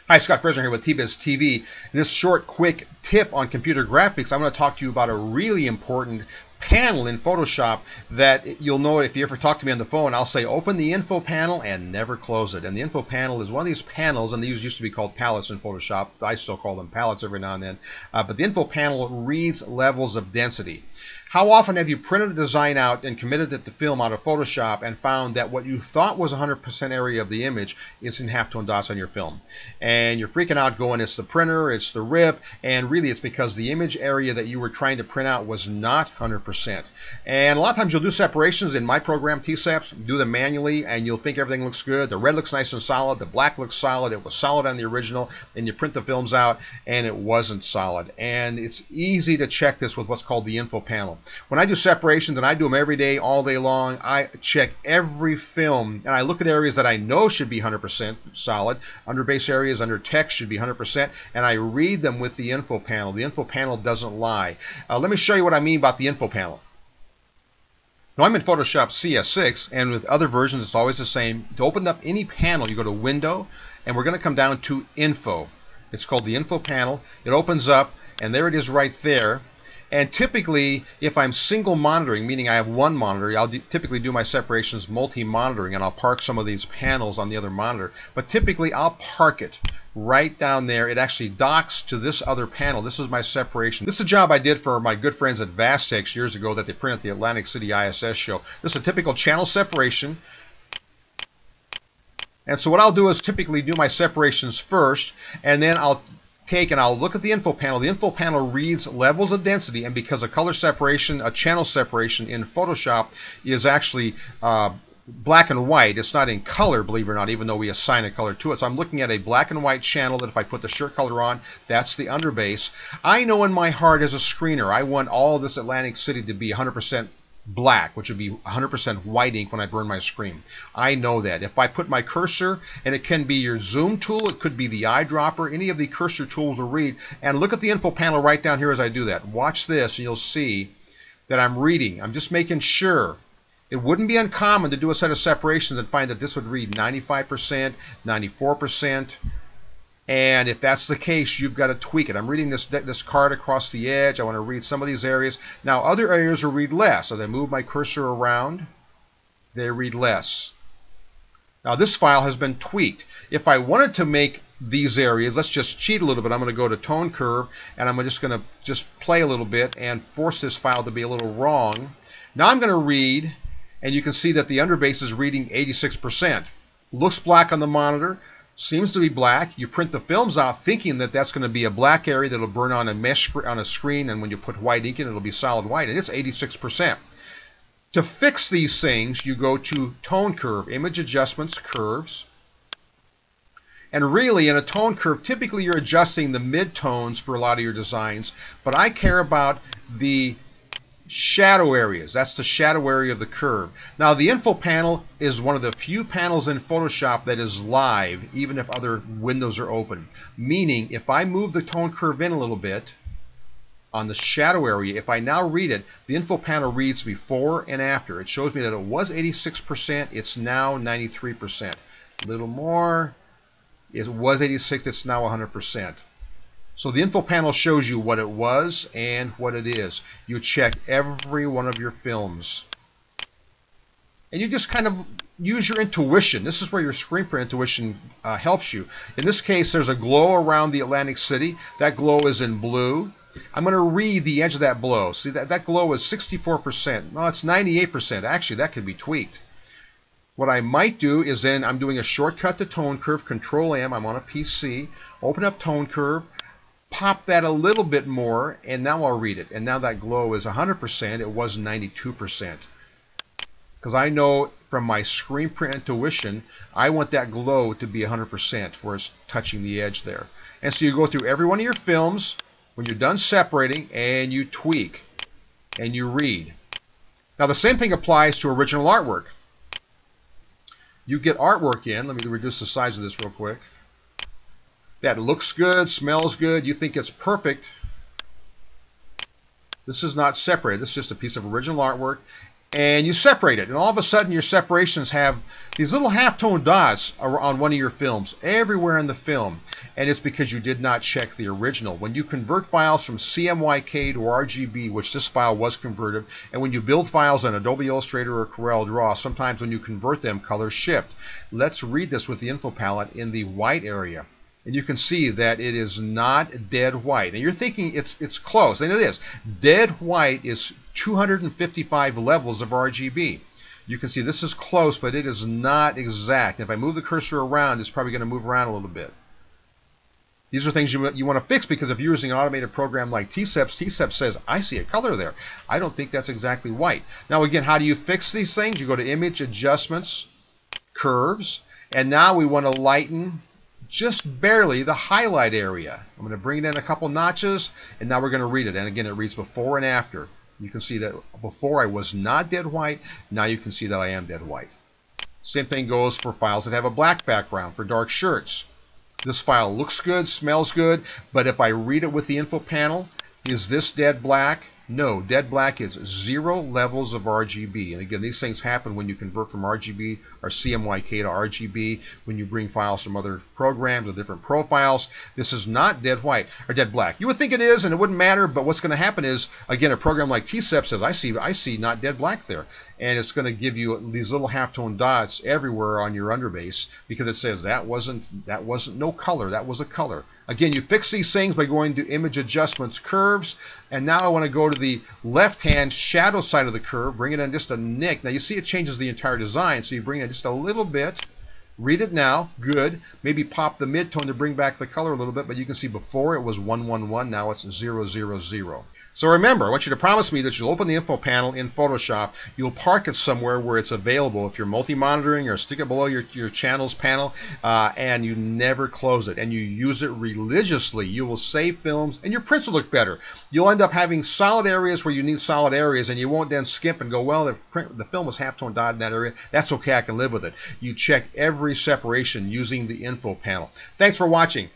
Hi, Scott Fresener here with t-biz TV. In this short, quick tip on computer graphics, I'm going to talk to you about a really important panel in Photoshop that you'll know if you ever talk to me on the phone. I'll say open the info panel and never close it. And the info panel is one of these panels, and these used to be called palettes in Photoshop. I still call them palettes every now and then. But the info panel reads levels of density. How often have you printed a design out and committed it to film out of Photoshop and found that what you thought was 100% area of the image is in halftone dots on your film? And you're freaking out going, it's the printer, it's the rip, and really it's because the image area that you were trying to print out was not 100%. And a lot of times you'll do separations in my program, t-biz, do them manually, and you'll think everything looks good. The red looks nice and solid, the black looks solid, it was solid on the original, and you print the films out, and it wasn't solid. And it's easy to check this with what's called the info panel. When I do separations, and I do them every day, all day long, I check every film, and I look at areas that I know should be 100% solid. Under base areas, under text should be 100%, and I read them with the info panel. The info panel doesn't lie. Let me show you what I mean about the info panel. Now, I'm in Photoshop CS6, and with other versions, it's always the same. To open up any panel, you go to Window, and we're going to come down to Info. It's called the Info panel. It opens up, and there it is right there. And typically, if I'm single monitoring, meaning I have one monitor, I'll typically do my separations multi-monitoring, and I'll park some of these panels on the other monitor. But typically, I'll park it right down there. It actually docks to this other panel. This is my separation. This is a job I did for my good friends at Vastex years ago that they printed at the Atlantic City ISS show. This is a typical channel separation. And so what I'll do is typically do my separations first, and then I'll look at the info panel. The info panel reads levels of density, and because a color separation, a channel separation in Photoshop is actually black and white. It's not in color, believe it or not, even though we assign a color to it. So I'm looking at a black and white channel that if I put the shirt color on, that's the underbase. I know in my heart as a screener, I want all of this Atlantic City to be 100% black, which would be 100% white ink when I burn my screen. I know that. If I put my cursor, and it can be your zoom tool, it could be the eyedropper, any of the cursor tools will read, and look at the info panel right down here as I do that. Watch this, and you'll see that I'm reading. I'm just making sure. It wouldn't be uncommon to do a set of separations and find that this would read 95%, 94%, and if that's the case, you've got to tweak it. I'm reading this card across the edge. I want to read some of these areas. Now, other areas will read less. So they move my cursor around, they read less. Now, this file has been tweaked. If I wanted to make these areas, let's just cheat a little bit. I'm going to go to Tone Curve, and I'm just going to play a little bit and force this file to be a little wrong. Now I'm going to read, and you can see that the underbase is reading 86%. Looks black on the monitor. Seems to be black. You print the films out thinking that that's going to be a black area that'll burn on a mesh on a screen, and when you put white ink in, it'll be solid white, and it's 86%. To fix these things, you go to Tone Curve, Image Adjustments, Curves. And really, in a tone curve, typically you're adjusting the mid-tones for a lot of your designs, but I care about the shadow areas. That's the shadow area of the curve. Now, the info panel is one of the few panels in Photoshop that is live, even if other windows are open. Meaning, if I move the tone curve in a little bit on the shadow area, if I now read it, the info panel reads before and after. It shows me that it was 86%, it's now 93%. A little more, it was 86, it's now 100%. So the info panel shows you what it was and what it is. You check every one of your films. And you just kind of use your intuition. This is where your screen print intuition helps you. In this case, there's a glow around the Atlantic City. That glow is in blue. I'm going to read the edge of that glow. See, that glow is 64%. No, it's 98%. Actually, that could be tweaked. What I might do is then I'm doing a shortcut to Tone Curve, Control-M. I'm on a PC. Open up Tone Curve. Pop that a little bit more, and now I'll read it. And now that glow is 100%. It was 92%. Because I know from my screen print intuition, I want that glow to be 100% where it's touching the edge there. And so you go through every one of your films when you're done separating, and you tweak, and you read. Now the same thing applies to original artwork. You get artwork in. Let me reduce the size of this real quick. That looks good, smells good, you think it's perfect. This is not separated. This is just a piece of original artwork. and you separate it, and all of a sudden your separations have these little halftone dots on one of your films everywhere in the film, and it's because you did not check the original. When you convert files from CMYK to RGB, which this file was converted, and when you build files on Adobe Illustrator or Corel Draw, sometimes when you convert them, colors shift. Let's read this with the info palette in the white area. And you can see that it is not dead white. And you're thinking it's close, and it is. Dead white is 255 levels of RGB. You can see this is close, but it is not exact. If I move the cursor around, it's probably going to move around a little bit. These are things you want to fix, because if you're using an automated program like t-biz says, I see a color there. I don't think that's exactly white. Now again, how do you fix these things? You go to Image Adjustments, Curves, and now we want to lighten just barely the highlight area. I'm going to bring it in a couple notches, and now we're going to read it. And again, it reads before and after. You can see that before I was not dead white. Now you can see that I am dead white. Same thing goes for files that have a black background, for dark shirts. This file looks good, smells good, but if I read it with the info panel, is this dead black? No, dead black is 0 levels of RGB. And again, these things happen when you convert from RGB or CMYK to RGB, when you bring files from other programs or different profiles. This is not dead white or dead black. You would think it is, and it wouldn't matter, but what's going to happen is, again, a program like t-biz says, I see not dead black there. And it's going to give you these little halftone dots everywhere on your underbase, because it says that wasn't no color, that was a color. Again, you fix these things by going to Image Adjustments, Curves, and now I want to go to the left-hand shadow side of the curve, bring it in just a nick. Now you see it changes the entire design, so you bring it in just a little bit. Read it now, good. Maybe pop the midtone to bring back the color a little bit, but you can see before it was 111, now it's 000. So remember, I want you to promise me that you'll open the info panel in Photoshop, you'll park it somewhere where it's available if you're multi-monitoring, or stick it below your channels panel, and you never close it, and you use it religiously. You will save films, and your prints will look better. You'll end up having solid areas where you need solid areas, and you won't then skip and go, well, the film was halftone dotted in that area. That's okay, I can live with it. You check every separation using the info panel. Thanks for watching.